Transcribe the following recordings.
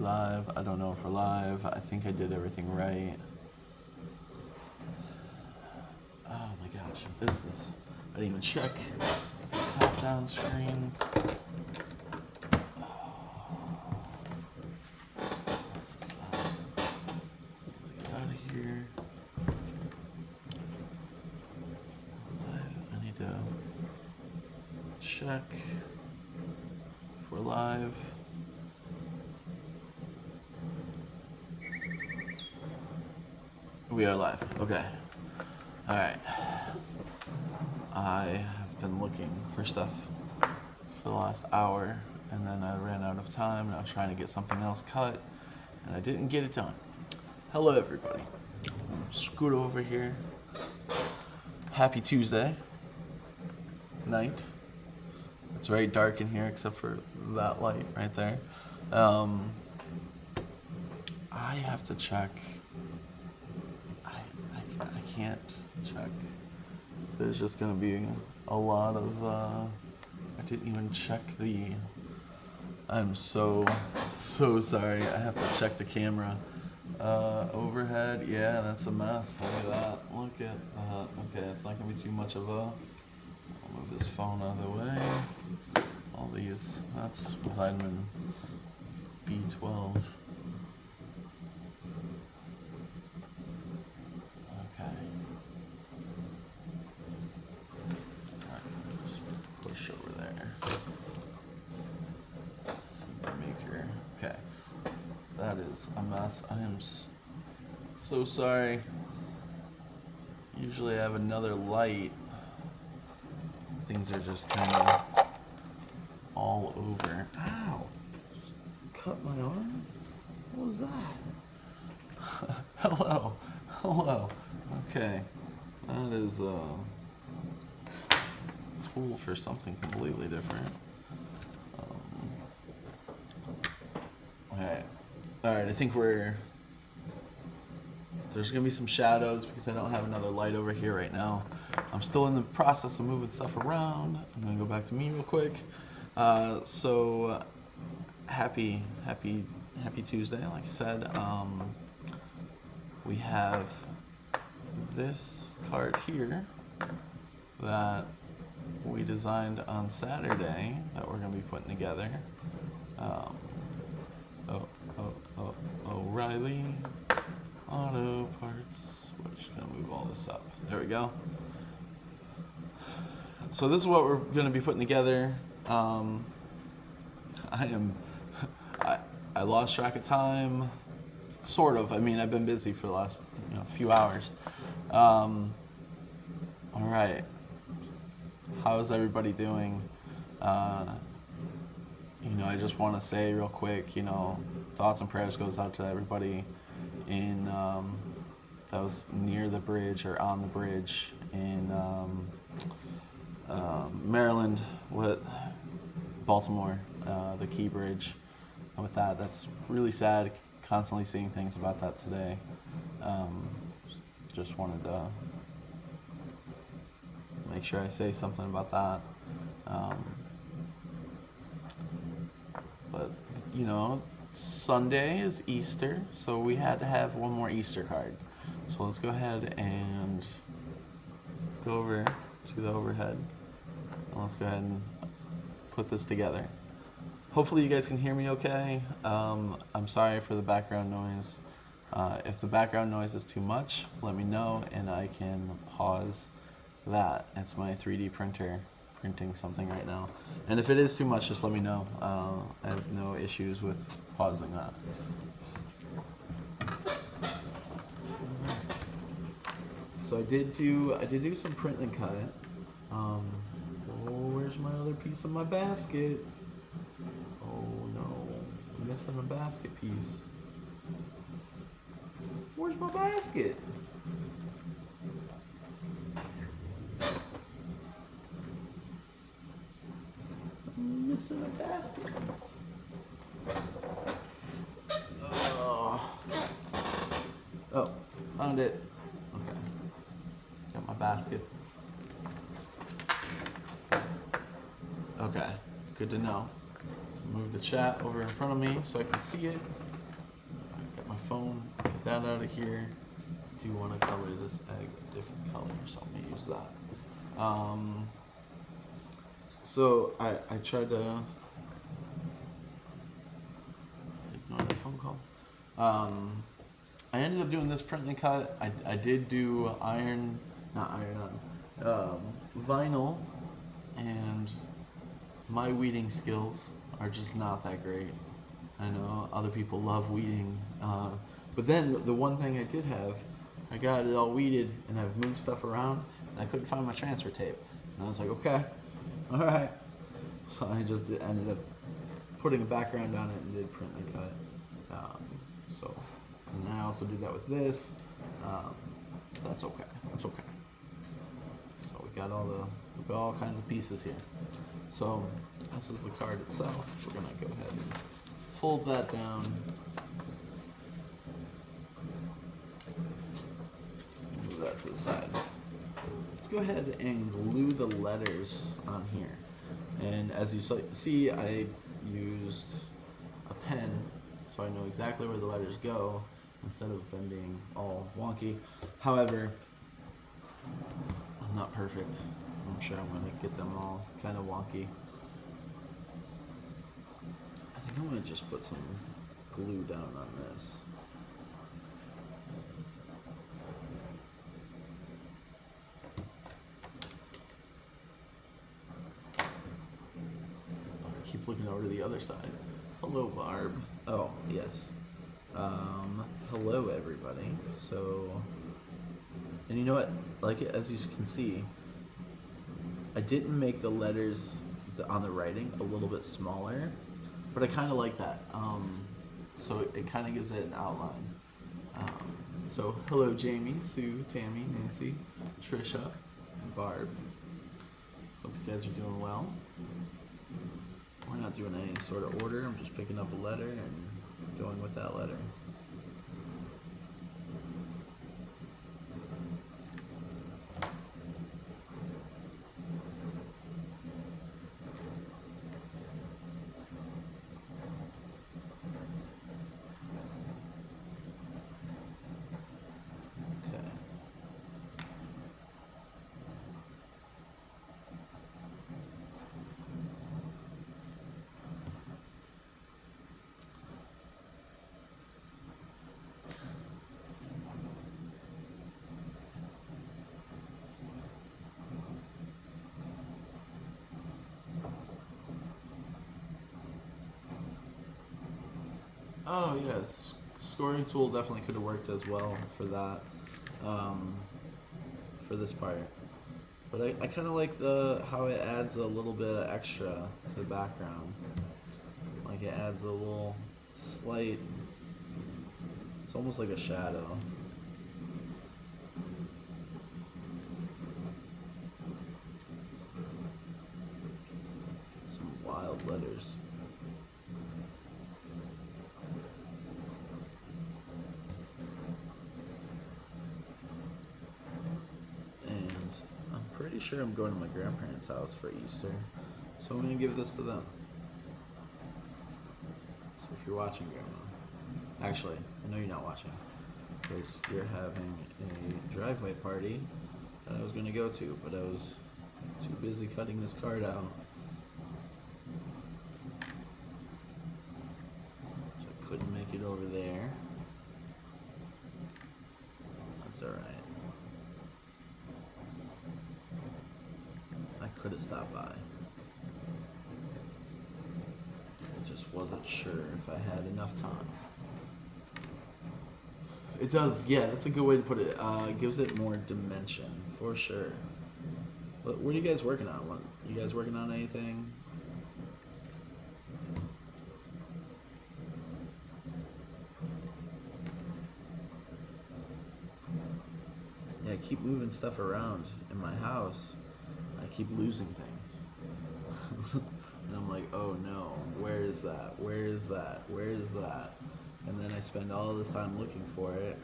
live? I don't know if we're live. I think I did everything right. Oh my gosh, this is, I didn't even check the top down screen. Let's get out of here. I need to check if we're live. We are live. Okay. All right. I have been looking for stuff for the last hour, and then I ran out of time, and I was trying to get something else cut, and I didn't get it done. Hello, everybody. Scoot over here. Happy Tuesday night. It's very dark in here, except for that light right there. I have to check. I can't check. There's just gonna be a lot of, I didn't even check the, I'm so sorry. I have to check the camera. Overhead, yeah, that's a mess. Look at that, look at that. Okay, it's not gonna be too much of a, I'll move this phone out of the way. All these, that's vitamin B12. Over there. Maker. Okay. That is a mess. I am so sorry. Usually I have another light. Things are just kind of all over. Ow! Cut my arm? What was that? Hello. Hello. Okay. That is tool for something completely different. Alright, I think there's gonna be some shadows because I don't have another light over here right now. I'm still in the process of moving stuff around. I'm gonna go back to me real quick. So happy Tuesday, like I said. We have this card here that we designed on Saturday that we're going to be putting together. O'Reilly Auto Parts. We're just going to move all this up. There we go. So this is what we're going to be putting together. I lost track of time, sort of. I mean, I've been busy for the last few hours. All right. How's everybody doing? I just want to say real quick, thoughts and prayers goes out to everybody in that was near the bridge or on the bridge in Maryland with Baltimore, the Key Bridge. And with that, that's really sad. Constantly seeing things about that today. Just wanted to make sure I say something about that. But Sunday is Easter, so we had to have one more Easter card. So let's go ahead and go over to the overhead, and let's go ahead and put this together. Hopefully you guys can hear me okay. I'm sorry for the background noise. If the background noise is too much, let me know and I can pause that. It's my 3D printer printing something right now. And if it is too much, just let me know. I have no issues with pausing that. So I did do some print and cut. Where's my other piece of my basket? Oh no, I'm missing a basket piece. Where's my basket? I'm missing a basket piece. Oh, found it. Okay, got my basket. Okay, good to know. Move the chat over in front of me so I can see it. my phone, get that out of here. Do you want to color this egg a different color, so I'm gonna use that. So I tried to ignore that phone call. I ended up doing this print and cut. I did do vinyl, and my weeding skills are just not that great. I know other people love weeding, but then the one thing I did have, I got it all weeded, and I've moved stuff around, and I couldn't find my transfer tape. And I was like, okay, all right. So I just ended up putting a background on it and did print and cut. And I also did that with this. That's okay. That's okay. So we got all kinds of pieces here. So this is the card itself. We're gonna go ahead and fold that down. Move that to the side. Let's go ahead and glue the letters on here. And as you see, I used a pen, so I know exactly where the letters go instead of them being all wonky. However, I'm not perfect. I'm sure I'm going to get them all kind of wonky. I think I'm going to just put some glue down on this. I keep looking over to the other side. Hello, Barb. Oh, yes. Hello, everybody. So, and you know what? Like, as you can see, I didn't make the letters on the writing a little bit smaller, but I kind of like that. So it kind of gives it an outline. So, hello, Jamie, Sue, Tammy, Nancy, Trisha, and Barb. Hope you guys are doing well. We're not doing any sort of order. I'm just picking up a letter and going with that letter. Oh yes, scoring tool definitely could have worked as well for that, for this part. But I kind of like how it adds a little bit of extra to the background. Like it adds a little slight, it's almost like a shadow. Some wild letters. Pretty sure I'm going to my grandparents' house for Easter, so I'm going to give this to them. So if you're watching, Grandma, actually, I know you're not watching, because you're having a driveway party that I was going to go to, but I was too busy cutting this card out. So I couldn't make it over there. That's alright. Could have stopped by. I just wasn't sure if I had enough time. It does, yeah, that's a good way to put it. It gives it more dimension, for sure. What are you guys working on? You guys working on anything? Yeah, I keep moving stuff around in my house. I keep losing things. And I'm like, oh no, where is that? Where is that? Where is that? And then I spend all this time looking for it.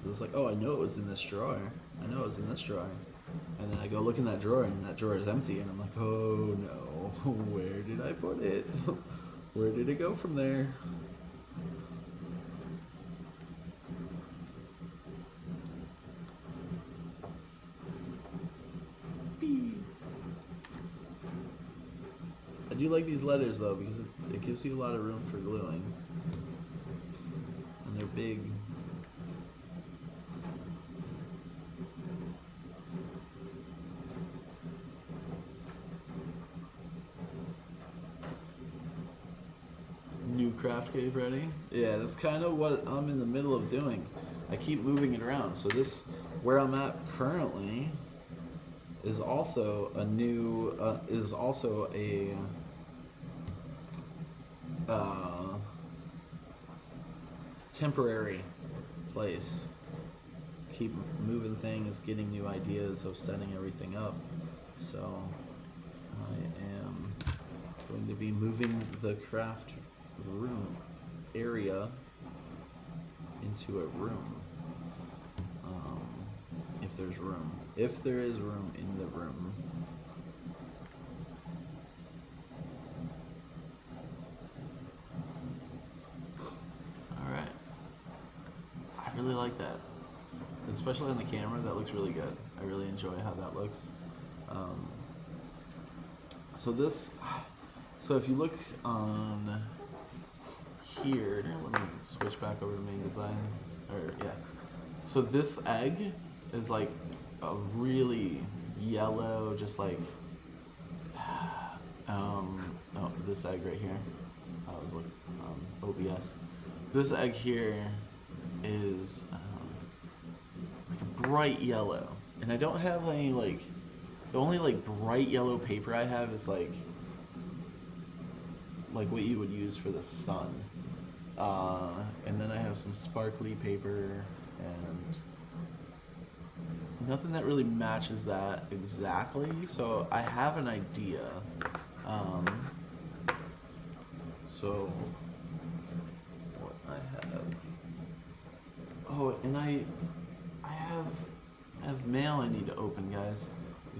So it's like, oh, I know it was in this drawer. I know it was in this drawer. And then I go look in that drawer, and that drawer is empty. And I'm like, oh no, where did I put it? Where did it go from there? do like these letters though because it gives you a lot of room for gluing. And they're big. New craft cave ready? Yeah, that's kind of what I'm in the middle of doing. I keep moving it around. So this, where I'm at currently, is also a new, temporary place. Keep moving things, getting new ideas of setting everything up. So I am going to be moving the craft room area into a room. If there's room. If there is room in the room. Alright. I really like that. Especially on the camera, that looks really good. I really enjoy how that looks. So if you look on here, let me switch back over to main design. So this egg is like a really yellow, just like this egg right here. I was looking OBS. This egg here is like a bright yellow, and I don't have any like. The only like bright yellow paper I have is like what you would use for the sun. And then I have some sparkly paper and nothing that really matches that exactly. So I have an idea. So what I have. Oh, and I have mail I need to open, guys.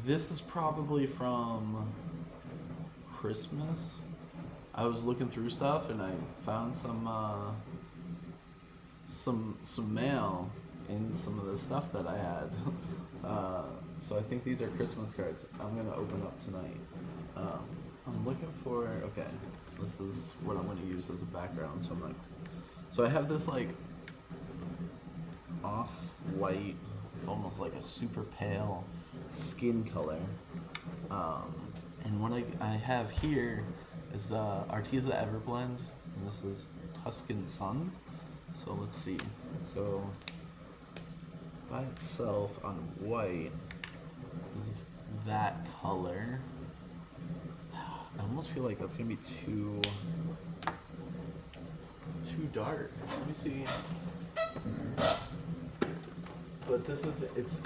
This is probably from Christmas. I was looking through stuff and I found some mail in some of the stuff that I had. So I think these are Christmas cards. I'm gonna open up tonight. I'm looking for, okay, this is what I'm gonna use as a background. So I have this like off-white, it's almost like a super pale skin color. And what I have here is the Arteza Everblend, and this is Tuscan Sun. So let's see. So by itself on white is that color. I almost feel like that's gonna be too dark. Let me see. But this is, it's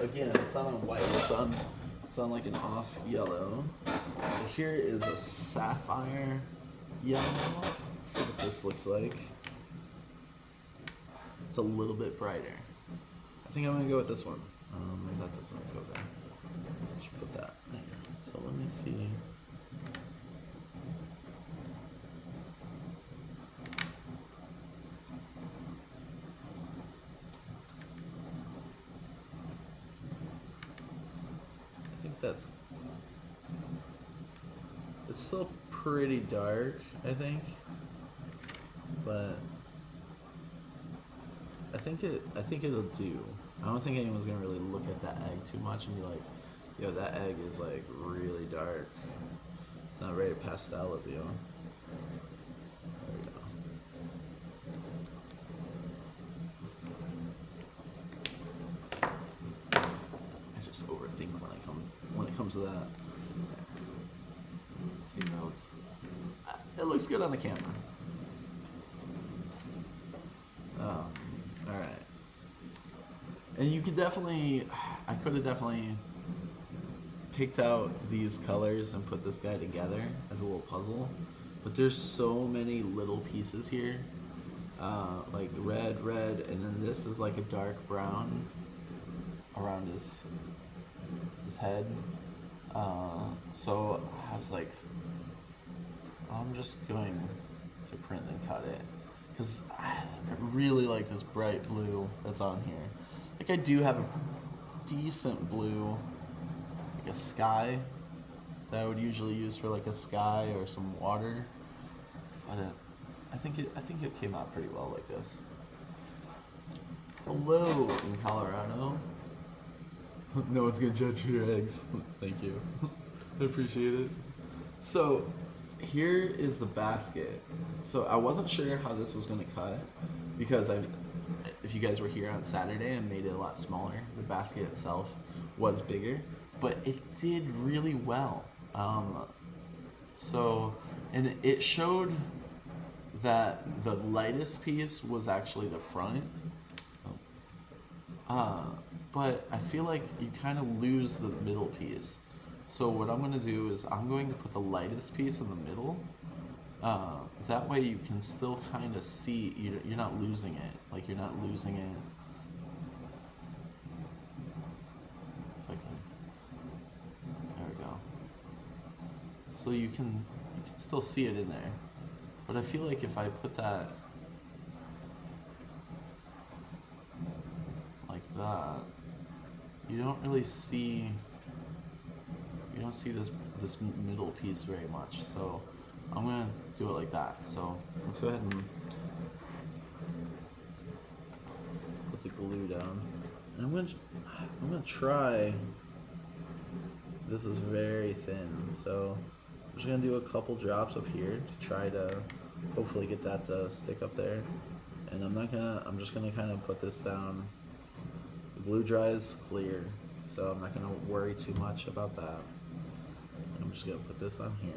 not on white, it's on like an off yellow. So here is a sapphire yellow. Let's see what this looks like. It's a little bit brighter. I think I'm gonna go with this one. Maybe that doesn't go there. Just put that there. So let me see. It's still pretty dark, I think, but I think it'll do. I don't think anyone's gonna really look at that egg too much and be like, yo, that egg is like really dark. It's not very pastel of you. There we go. I just overthink when it comes to that. See notes. It looks good on the camera. Alright. And you could definitely, I could have definitely picked out these colors and put this guy together as a little puzzle. But there's so many little pieces here. Like red, and then this is like a dark brown around his head. So I was like, I'm just going to print and cut it because I really like this bright blue that's on here. Like I do have a decent blue, like a sky that I would usually use for like a sky or some water. But I think it came out pretty well like this. Hello in Colorado. No one's gonna judge your eggs. Thank you. I appreciate it. So here is the basket. So I wasn't sure how this was gonna cut because if you guys were here on Saturday, I made it a lot smaller. The basket itself was bigger, but it did really well. And it showed that the lightest piece was actually the front. But I feel like you kind of lose the middle piece. So what I'm going to do is I'm going to put the lightest piece in the middle. That way you can still kind of see, you're not losing it. Like you're not losing it. If I can, there we go. So you can still see it in there. But I feel like if I put that like that, you don't really see, you don't see this middle piece very much. So I'm gonna do it like that. So let's go ahead and put the glue down. And I'm gonna try. This is very thin, so I'm just gonna do a couple drops up here to try to hopefully get that to stick up there. And I'm just gonna kind of put this down. The glue dries clear, so I'm not gonna worry too much about that. I'm just gonna put this on here.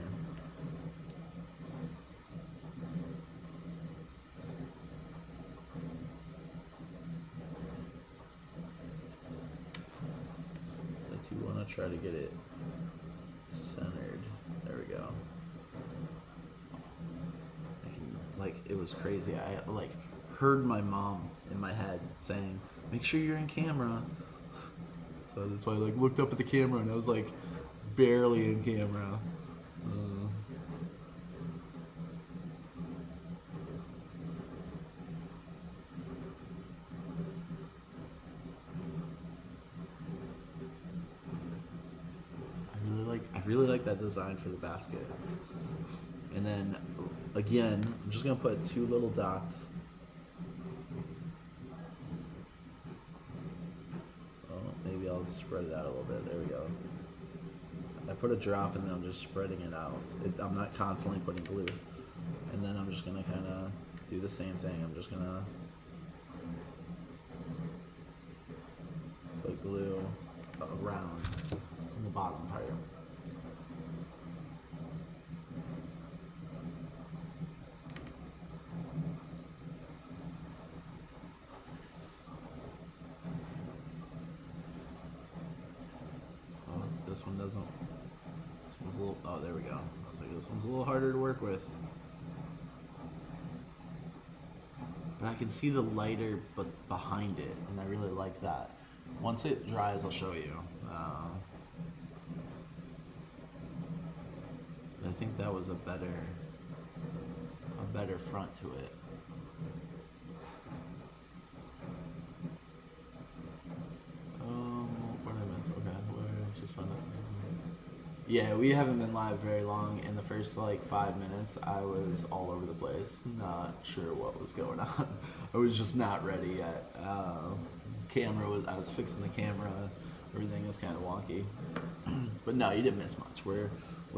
I do want to try to get it centered. There we go. It was crazy. I like heard my mom in my head saying, "Make sure you're in camera." So that's why I like looked up at the camera and I was like barely in camera. I really like that design for the basket. And then again, I'm just gonna put 2 little dots. Oh, maybe I'll spread it out a little bit. There we go. I put a drop and then I'm just spreading it out. I'm not constantly putting glue. And then I'm just gonna kind of do the same thing. I'm just gonna put glue around in the bottom part. This one doesn't. This one's a little. Oh, there we go. I was like, this one's a little harder to work with. But I can see the lighter, but behind it, and I really like that. Once it dries, I'll show you. But I think that was a better front to it. What did I miss? Okay, just found it. Yeah, we haven't been live very long. In the first like 5 minutes, I was all over the place, not sure what was going on. I was just not ready yet. I was fixing the camera. Everything was kind of wonky. But no, you didn't miss much. We're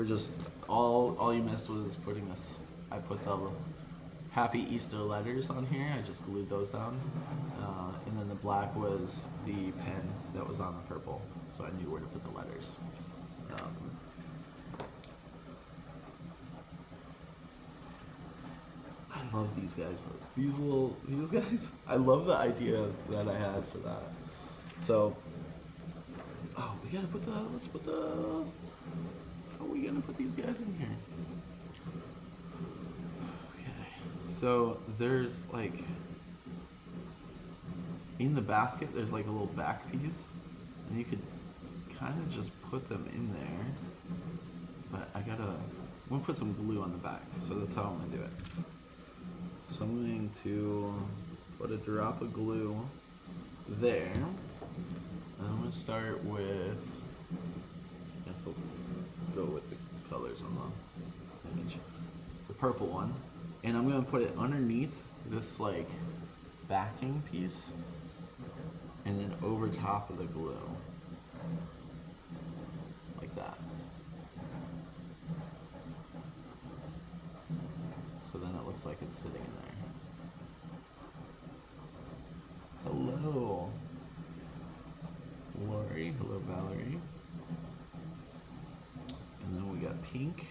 just all you missed was putting this. I put the Happy Easter letters on here. I just glued those down, and then the black was the pen that was on the purple, so I knew where to put the letters. I love these guys. These guys. I love the idea that I had for that. So, we gotta put let's put how are we gonna put these guys in here? Okay, so there's like, in the basket, there's like a little back piece, and you could kind of just put them in there, but I'm gonna put some glue on the back, so that's how I'm gonna do it. So I'm going to put a drop of glue there. And I'm going to start with, I guess I'll go with the colors on the image. The purple one. And I'm gonna put it underneath this like backing piece and then over top of the glue. Like that. So then it looks like it's sitting in there. Hello, Lori. Hello, Valerie. And then we got pink.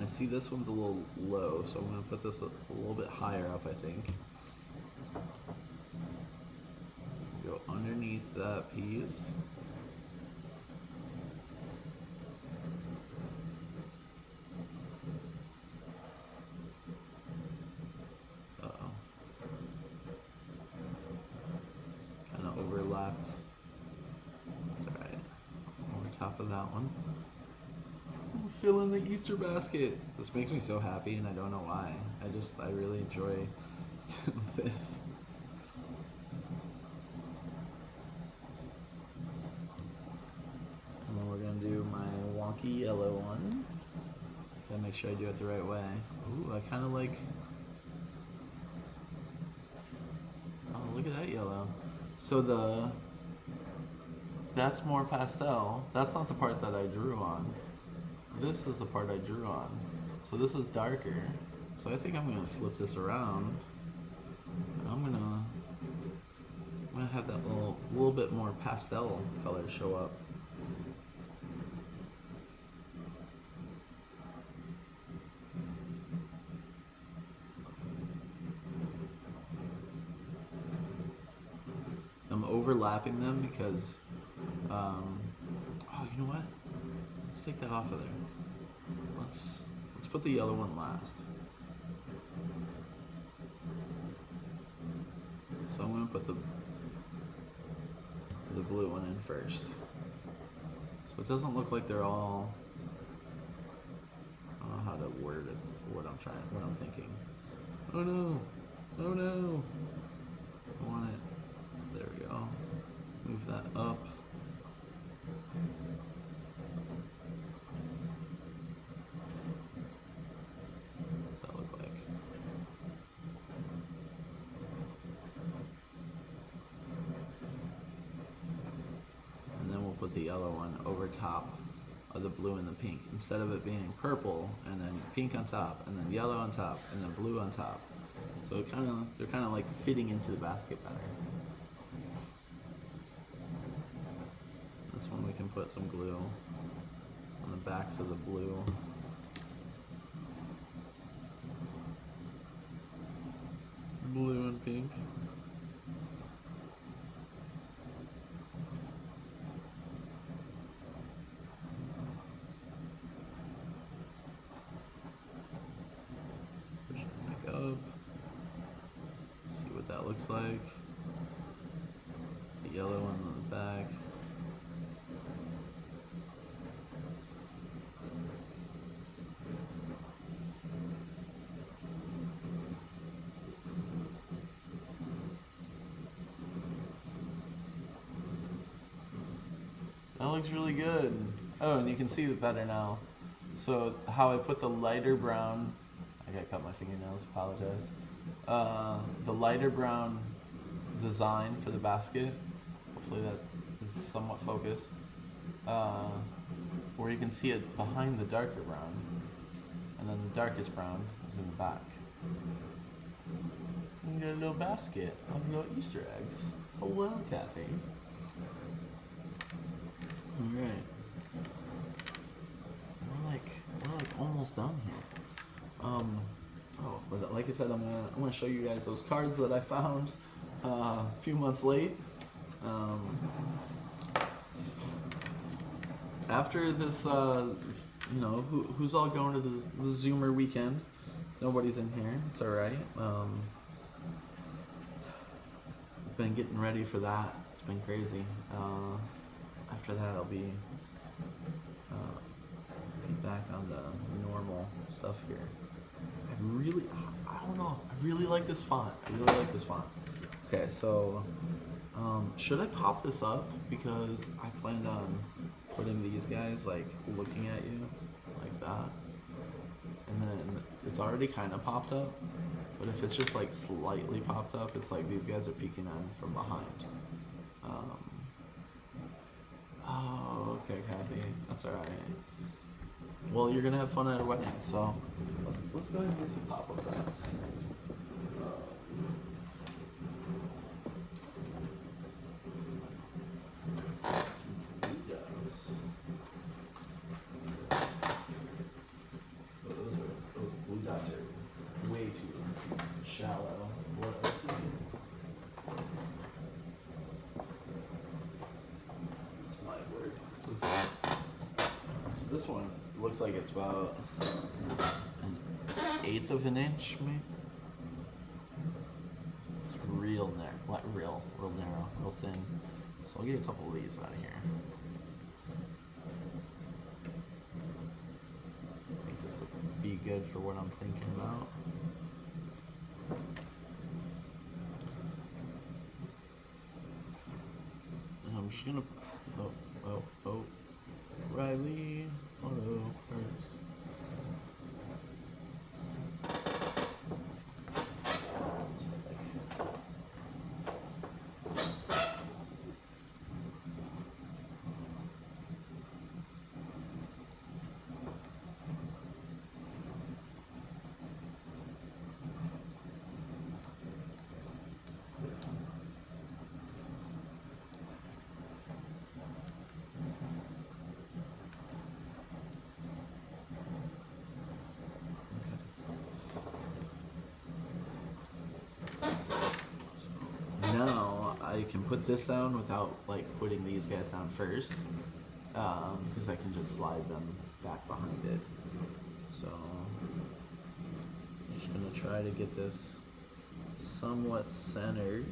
I see this one's a little low, so I'm going to put this a little bit higher up, I think. Go underneath that piece. Uh-oh. Kind of overlapped. That's alright. Over top of that one. Fill in the Easter basket. This makes me so happy, and I don't know why. I really enjoy this. And then we're gonna do my wonky yellow one. Gotta make sure I do it the right way. Ooh, I kind of like. Oh, look at that yellow. So that's more pastel. That's not the part that I drew on. This is the part I drew on. So this is darker. So I think I'm gonna flip this around. And I'm gonna have that little bit more pastel color show up. I'm overlapping them because, oh, you know what? Let's take that off of there. Let's put the yellow one last. So I'm gonna put the blue one in first. So it doesn't look like they're all. I don't know how to word it. What I'm thinking. Oh no! Oh no! I want it. There we go. Move that up. Put the yellow one over top of the blue and the pink instead of it being purple and then pink on top and then yellow on top and then blue on top. So they're kind of like fitting into the basket better. This one we can put some glue on the backs of the blue. Blue and pink. See what that looks like. The yellow one on the back. That looks really good. Oh, and you can see it better now. So how I put the lighter brown, I gotta cut my fingernails, apologize. The lighter brown design for the basket, hopefully that is somewhat focused, where you can see it behind the darker brown, and then the darkest brown is in the back. You get a little basket of little Easter eggs. Hello, Kathy. Alright. We're like almost done here. But like I said, I'm gonna show you guys those cards that I found a few months late. After this, who's all going to the Zoomer weekend? Nobody's in here. It's all right. Been getting ready for that. It's been crazy. After that, I'll be back on the normal stuff here. I don't know. I really like this font. Okay, so Should I pop this up? Because I planned on putting these guys like looking at you like that. And then it's already kind of popped up. But if it's just like slightly popped up, it's like these guys are peeking on from behind. Oh, okay, Kathy. That's alright. Well, you're gonna have fun at a wedding, so let's go ahead and get some pop-up guns. Those blue dots are way too shallow. Let's see. This might work. So this one looks like it's about an 1/8 of an inch, maybe. It's real narrow, real narrow, real thin. So I'll get a couple of these out of here. I think this would be good for what I'm thinking about. And I'm just gonna, oh, Riley, auto hurts. Now I can put this down without like putting these guys down first, because I can just slide them back behind it. So I'm just gonna try to get this somewhat centered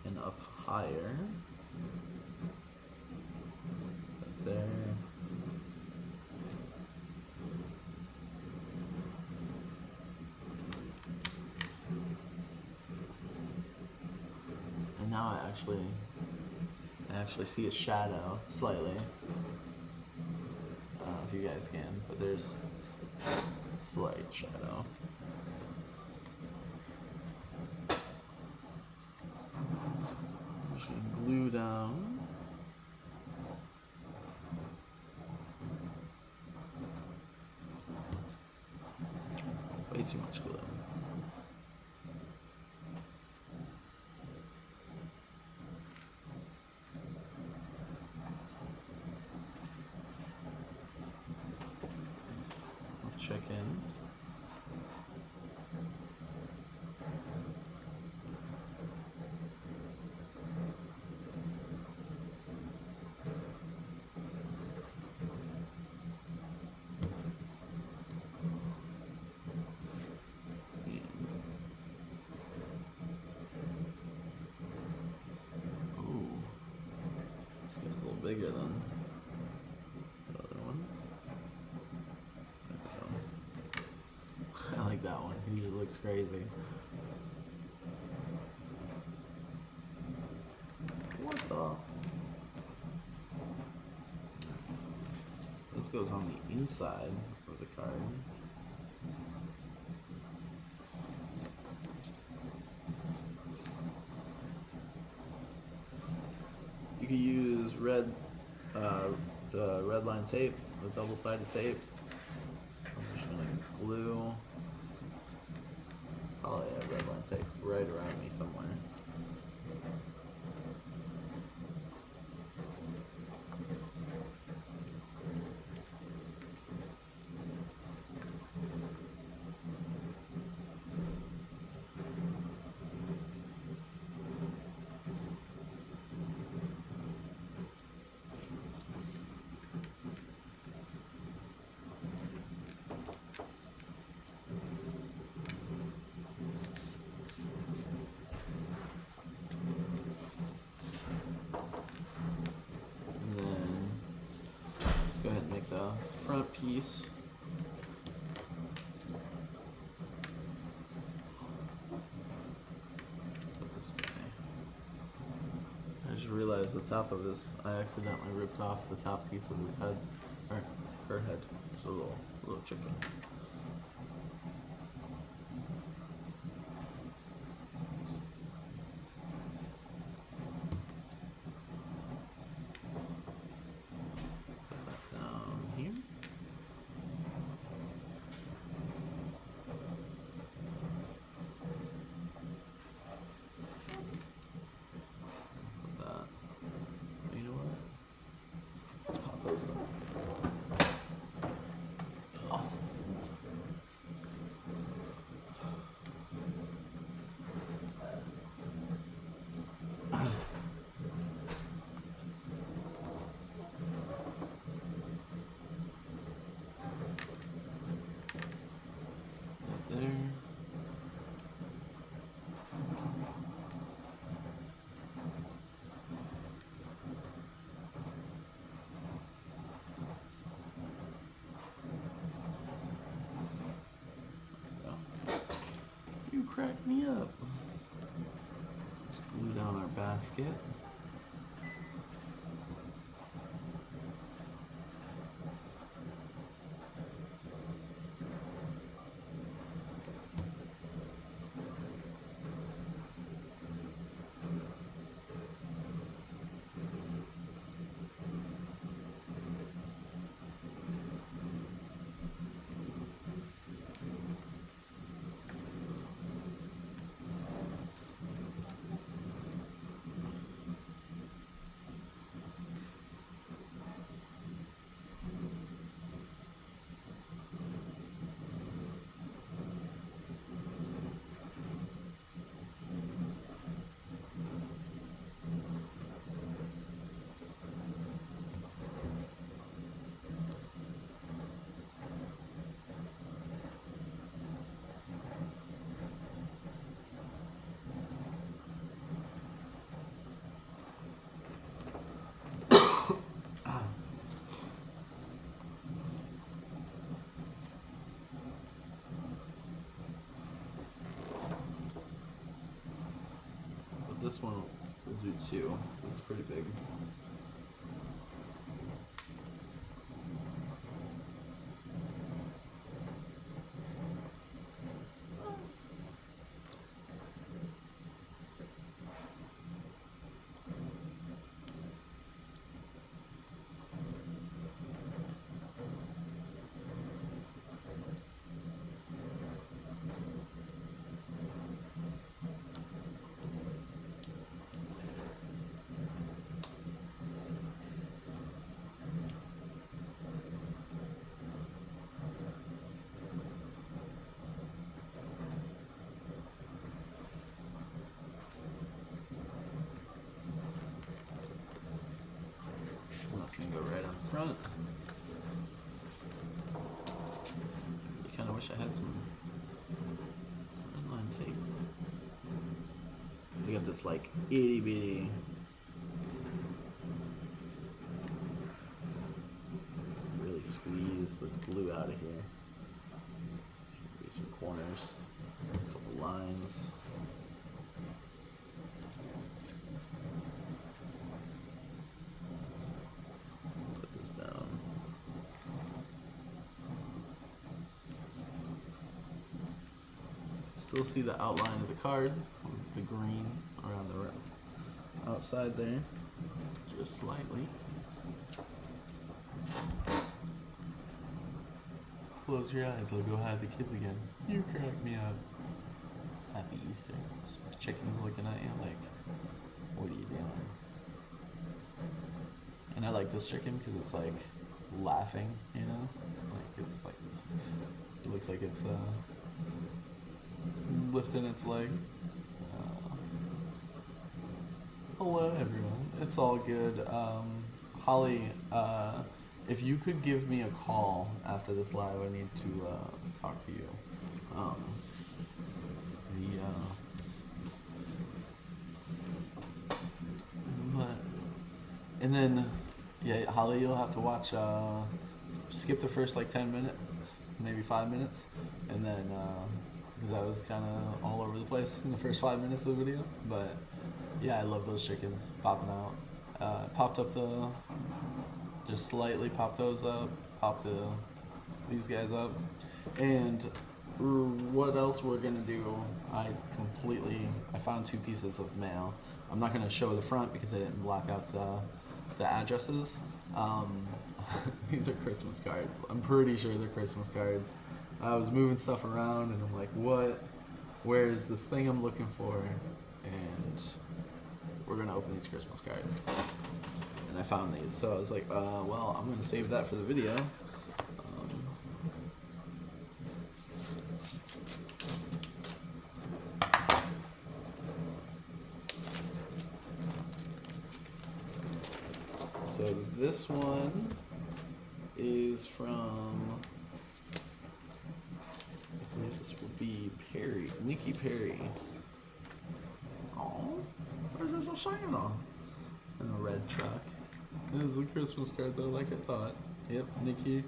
and up higher. Right there. Now I actually see a shadow slightly. I don't know if you guys can, but there's a slight shadow. I'm just gonna glue down. Way too much glue. Check in. Ooh, this gets a little bigger than the other one. I like that one. He just looks crazy. What the? This goes on the inside of the card. You could use the red line tape, the double-sided tape. I'm just gonna glue. Probably have red line tape right around me somewhere. Go ahead and make the front piece. Put this guy realized the top of his, I accidentally ripped off the top piece of his head, or her head. It's a little chicken. Put that down here. Put that. You know what? Let's pop those up. Oh. There. You cracked me up. Let's glue down our basket. This one will do too. It's pretty big. That's gonna go right on the front. Kinda wish I had some red line tape. We got this like itty bitty really squeeze the glue out of here. Maybe some corners, a couple lines. Still see the outline of the card, the green around the outside there, just slightly. Close your eyes, I'll go hide the kids again. You crack me up. Happy Easter. Some chickens looking at you like, what are you doing? And I like this chicken because it's like laughing, you know? Like it's like, it looks like it's lifting its leg. Hello everyone, it's all good. Holly, if you could give me a call after this live, I need to talk to you. And then, yeah, Holly, you'll have to watch, skip the first like 10 minutes, maybe 5 minutes, and then, because I was kind of all over the place in the first 5 minutes of the video, but Yeah, I love those chickens popping out. Popped up just slightly popped those up, popped these guys up. And what else we're gonna do, I found 2 pieces of mail. I'm not gonna show the front because I didn't block out the addresses. These are Christmas cards. I'm pretty sure they're Christmas cards. I was moving stuff around and I'm like, where is this thing I'm looking for? And we're gonna open these Christmas cards. And I found these, so I was like, well, I'm gonna save that for the video. So this one is from, I believe this will be Nikki Perry. Oh, there's a Santa in a red truck. This is a Christmas card though, like I thought. Yep, Nikki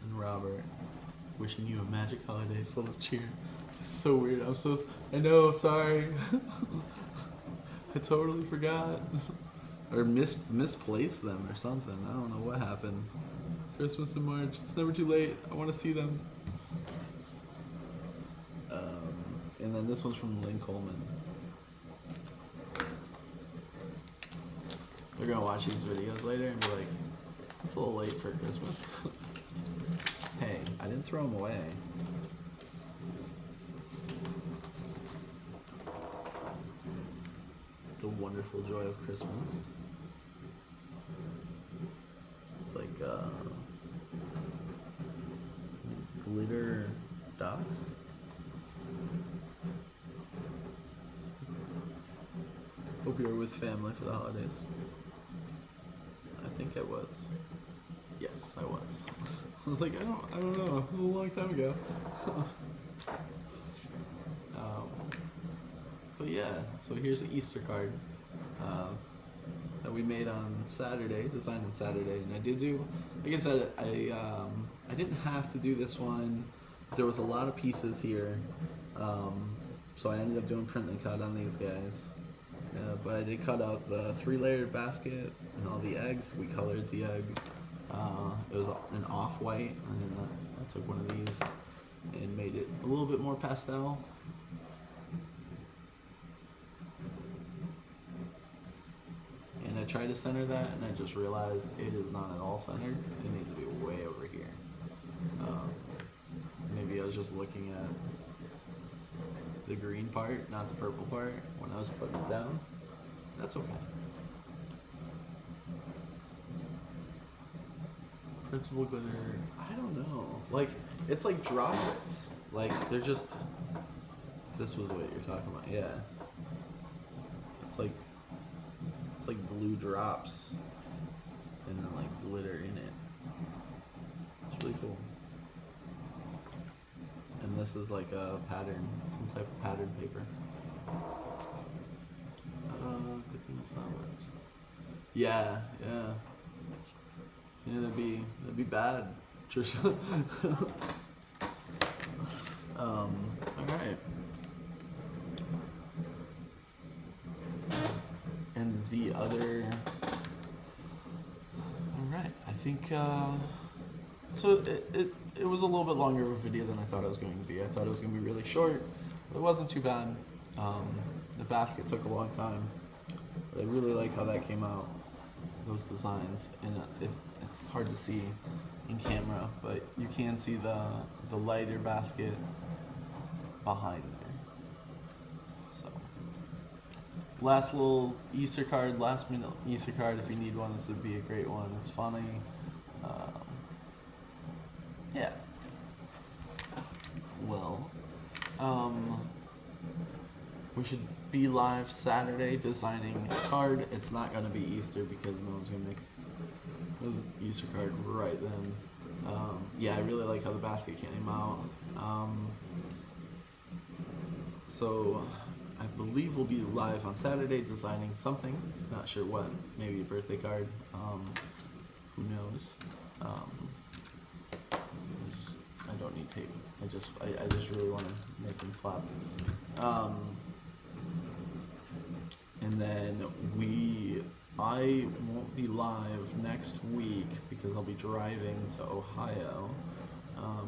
and Robert, wishing you a magic holiday full of cheer. It's so weird. I know, sorry. I totally forgot. Or misplaced them or something. I don't know what happened. Christmas in March. It's never too late. I want to see them. And then this one's from Lynn Coleman. They're gonna watch these videos later and be like, it's a little late for Christmas. Hey, I didn't throw them away. The Wonderful Joy of Christmas. It's like glitter dots. Hope you're with family for the holidays. I think I was. Yes, I was. I was like, I don't know. It was a long time ago. But yeah, so here's the Easter card that we made on Saturday, designed on Saturday, and I did do, like I said, I didn't have to do this one. There was a lot of pieces here, so I ended up doing print and cut on these guys. But I did cut out the 3-layered basket and all the eggs. We colored the egg. It was an off-white, and then I took one of these and made it a little bit more pastel. And I tried to center that, and I just realized it is not at all centered. It needs to be way over here. Maybe I was just looking at the green part, not the purple part, when I was putting it down. That's okay. Printable glitter, I don't know. Like, it's like droplets. Like, they're just, this was what you're talking about, yeah. It's like blue drops and then like glitter in it. It's really cool. And this is like a pattern, some type of pattern paper. Good thing it's not worse. Yeah. Yeah, that'd be bad. Trisha. Alright. And the other, alright, I think, so it was a little bit longer of a video than I thought it was going to be. I thought it was going to be really short, but it wasn't too bad. The basket took a long time, but I really like how that came out, those designs, and it's hard to see in camera, but you can see the lighter basket behind there. So, last little Easter card, last minute Easter card. If you need one, this would be a great one. It's funny. Yeah. Well, we should be live Saturday designing a card. It's not gonna be Easter because no one's gonna make an Easter card right then. Yeah, I really like how the basket came out. So I believe we'll be live on Saturday designing something. Not sure what. Maybe a birthday card. Who knows? I don't need need tape. I just really want to make them flap. And then I won't be live next week because I'll be driving to Ohio.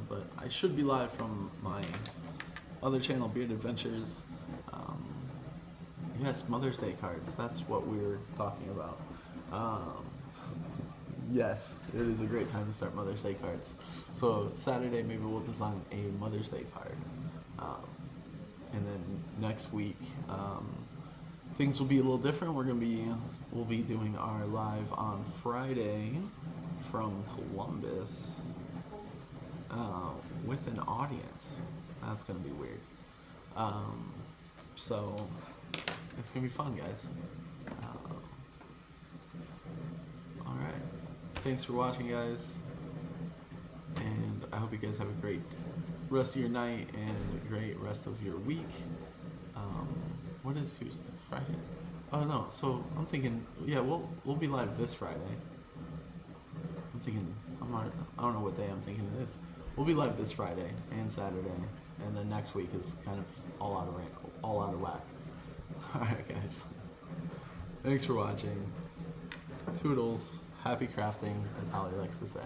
But I should be live from my other channel, Beard Adventures. Yes, Mother's Day cards. That's what we were talking about. Yes, it is a great time to start Mother's Day cards. So Saturday, maybe we'll design a Mother's Day card. And then next week, things will be a little different. We'll be doing our live on Friday from Columbus with an audience. That's gonna be weird. So it's gonna be fun, guys. All right. Thanks for watching, guys. And I hope you guys have a great rest of your night and a great rest of your week. What is Tuesday? Friday? Oh no, so I'm thinking, yeah, we'll be live this Friday. I'm thinking, I don't know what day I'm thinking it is. We'll be live this Friday and Saturday, and then next week is kind of all out of whack. Alright guys. Thanks for watching. Toodles. Happy crafting, as Holly likes to say.